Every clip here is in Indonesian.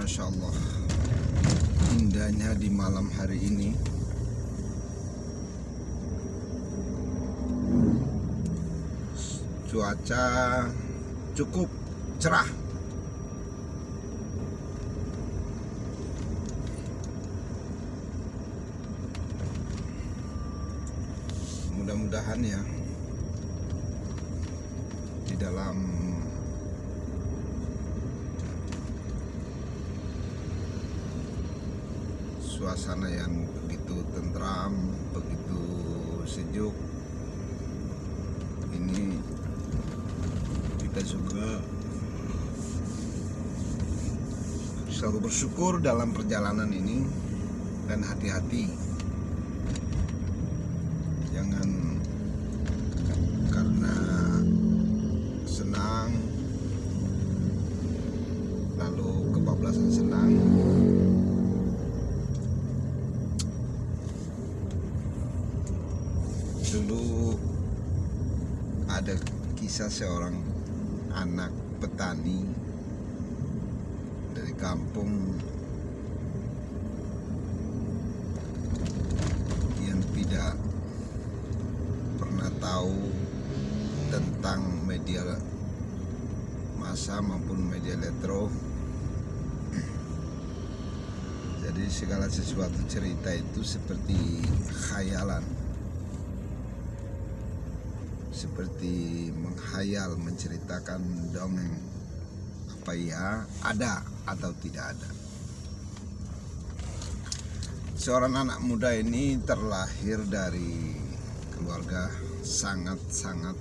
Masya Allah, indahnya di malam hari ini. Cuaca cukup cerah. Mudah-mudahan ya di dalam suasana yang begitu tentram, begitu sejuk ini, kita juga selalu bersyukur dalam perjalanan ini dan hati-hati. Jangan karena senang lalu kebablasan senang. Dulu ada kisah seorang anak petani dari kampung yang tidak pernah tahu tentang media massa maupun media elektro. Jadi segala sesuatu cerita itu seperti khayalan, seperti menghayal, menceritakan dongeng, apa ya ada atau tidak ada. Seorang anak muda ini terlahir dari keluarga sangat-sangat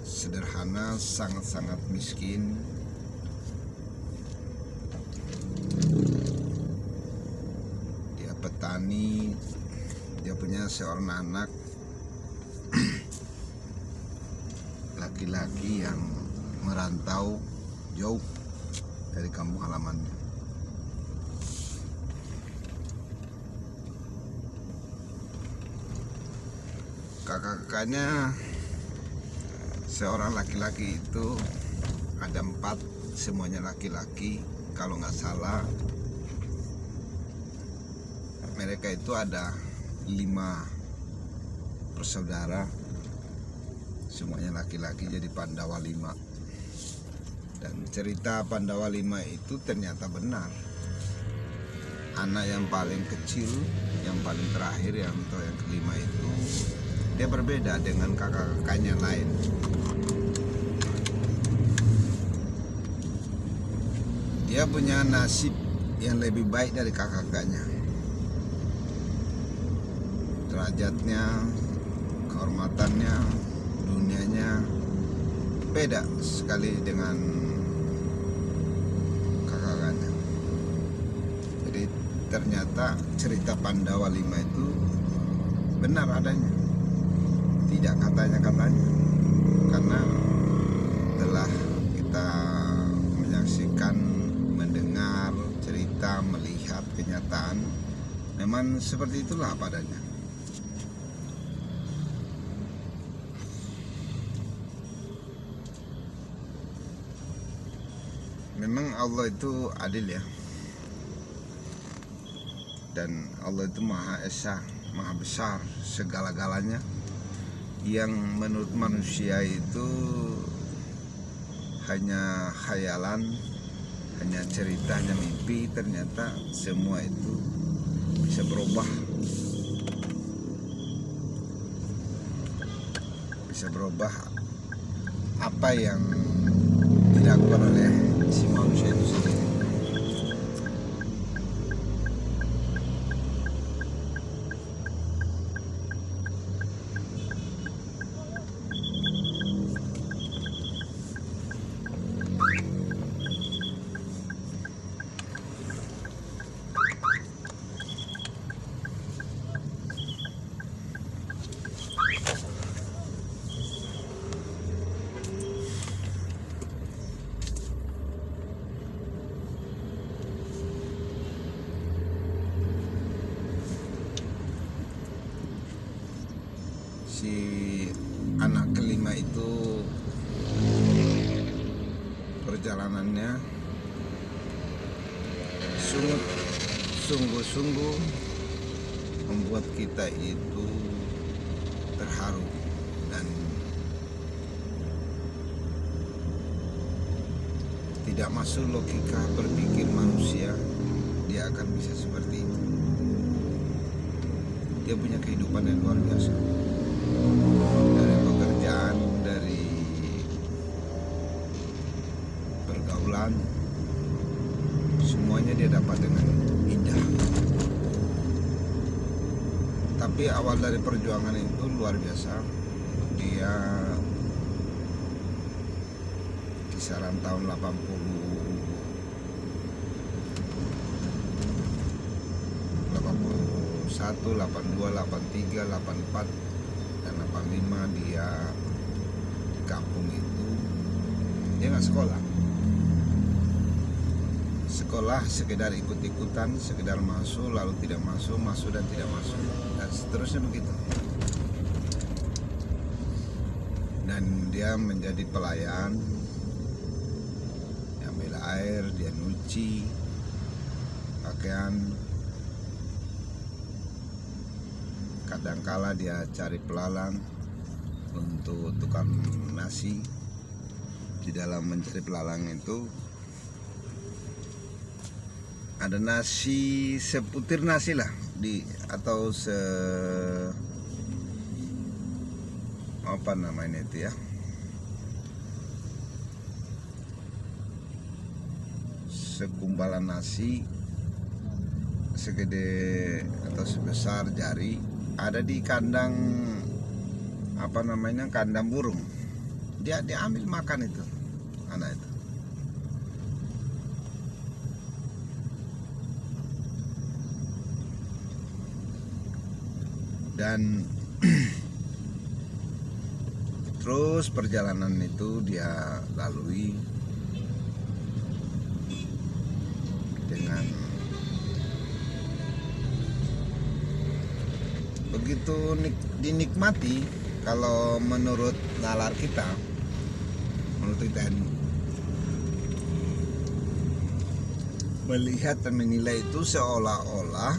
sederhana, sangat-sangat miskin. Dia petani, dia punya seorang anak laki-laki yang merantau jauh dari kampung halamannya. Kakak-kakaknya seorang laki-laki itu ada 4, semuanya laki-laki. Kalau nggak salah mereka itu ada 5 bersaudara, semuanya laki-laki, jadi Pandawa 5. Dan cerita Pandawa 5 itu ternyata benar. Anak yang paling kecil, yang paling terakhir, yang kelima itu dia berbeda dengan kakak-kakaknya lain. Dia punya nasib yang lebih baik dari kakak-kakaknya. Derajatnya, kehormatannya, dunianya beda sekali dengan kakak-kakaknya. Jadi ternyata cerita Pandawa 5 itu benar adanya, tidak katanya-katanya. Karena telah kita menyaksikan, mendengar cerita, melihat kenyataan, memang seperti itulah padanya. Memang Allah itu adil ya, dan Allah itu Maha Esa, Maha Besar segala-galanya. Yang menurut manusia itu hanya khayalan, hanya cerita, hanya mimpi, ternyata semua itu bisa berubah. Bisa berubah apa yang dilakukan oleh si manusia itu sendiri. Si anak kelima itu perjalanannya sungguh-sungguh membuat kita itu terharu dan tidak masuk logika berpikir manusia dia akan bisa seperti itu. Dia punya kehidupan yang luar biasa, dari pekerjaan, dari pergaulan, semuanya dia dapat dengan indah. Tapi awal dari perjuangan itu luar biasa. Dia kisaran tahun 81, 82, 83, 84 dan 85 dia di kampung itu dia nggak sekolah sekedar ikut-ikutan, sekedar masuk lalu tidak masuk, masuk dan tidak masuk, dan seterusnya begitu. Dan dia menjadi pelayan, dia ambil air, dia nyuci pakaian, kadangkala dia cari pelalang untuk tukang nasi. Di dalam mencari pelalang itu ada nasi, seputir nasi lah atau apa namanya itu ya, sekumbalan nasi segede atau sebesar jari, ada di kandang apa namanya, kandang burung. Dia ambil makan itu anak itu. Dan terus perjalanan itu dia lalui dengan begitu dinikmati. Kalau menurut nalar kita, melihat dan menilai itu seolah-olah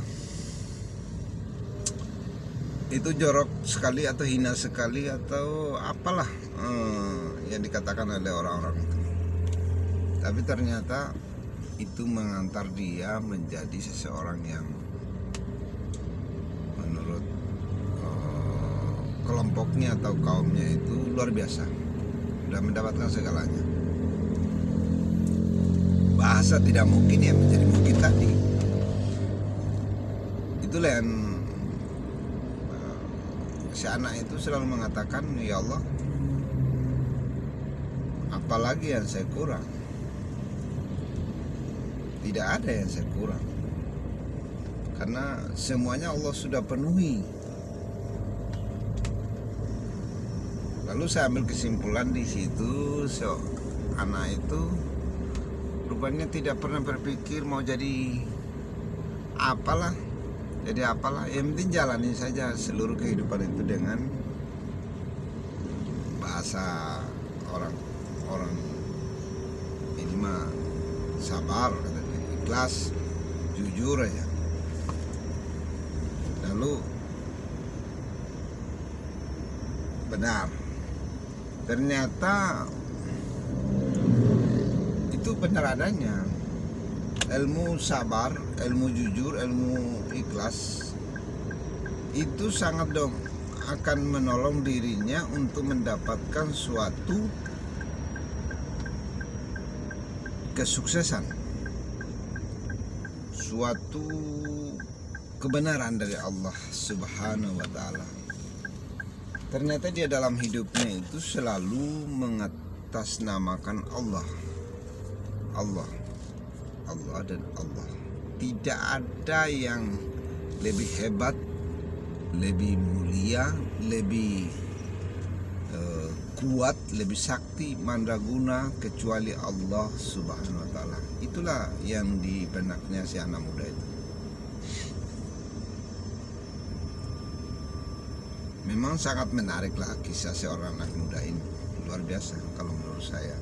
itu jorok sekali atau hina sekali atau apalah yang dikatakan oleh orang-orang itu. Tapi ternyata itu mengantar dia menjadi seseorang yang menurut kelompoknya atau kaumnya itu luar biasa, sudah mendapatkan segalanya. Bahasa tidak mungkin ya menjadi mungkin tadi. Itulah yang si anak itu selalu mengatakan, ya Allah, apalagi yang saya kurang? Tidak ada yang saya kurang, karena semuanya Allah sudah penuhi. Lalu saya ambil kesimpulan di situ, anak itu rupanya tidak pernah berpikir mau jadi apalah. Jadi apalah, yang penting jalani saja seluruh kehidupan itu dengan bahasa orang ini mah sabar, ikhlas, jujur aja. Lalu benar, ternyata itu benar adanya. Ilmu sabar, ilmu jujur, ilmu ikhlas itu sangat akan menolong dirinya untuk mendapatkan suatu kesuksesan, suatu kebenaran dari Allah Subhanahu wa Ta'ala. Ternyata dia dalam hidupnya itu selalu mengatasnamakan Allah dan Allah. Tidak ada yang lebih hebat, lebih mulia, lebih kuat, lebih sakti, mandraguna kecuali Allah Subhanahu wa Ta'ala. Itulah yang di benaknya si anak muda itu. Memang sangat menariklah kisah seorang anak muda ini, luar biasa kalau menurut saya.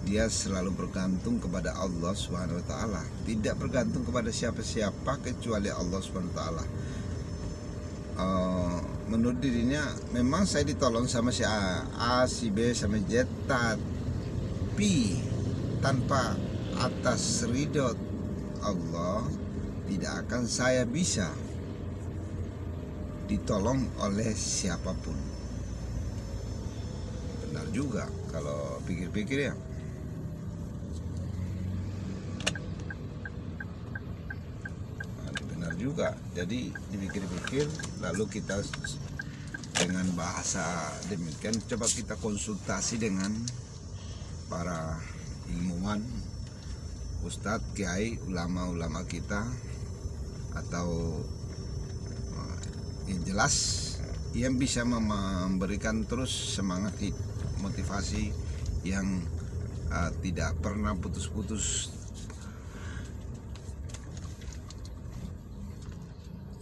dia selalu bergantung kepada Allah Subhanahu wa taala, tidak bergantung kepada siapa-siapa kecuali Allah Subhanahu wa taala. Menurut dirinya memang saya ditolong sama si A, si B, sama Z, tapi tanpa atas ridho Allah tidak akan saya bisa ditolong oleh siapapun. Benar juga kalau pikir-pikir ya. Benar juga. Jadi dipikir-pikir, lalu kita dengan bahasa demikian coba kita konsultasi dengan para ilmuwan, ustadz, kiai, ulama-ulama kita, atau yang jelas yang bisa memberikan terus semangat, motivasi yang tidak pernah putus-putus,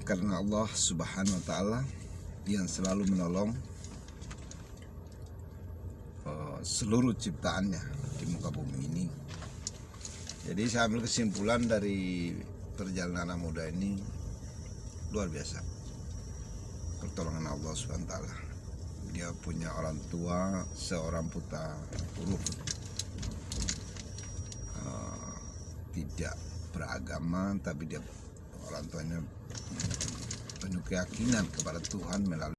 karena Allah Subhanahu wa taala yang selalu menolong seluruh ciptaannya di muka bumi ini. Jadi saya ambil kesimpulan dari perjalanan muda ini, luar biasa pertolongan Allah Subhanahu wa taala. Dia punya orang tua seorang putra huruf, tidak beragama, tapi dia orang tuanya penuh keyakinan kepada Tuhan melalui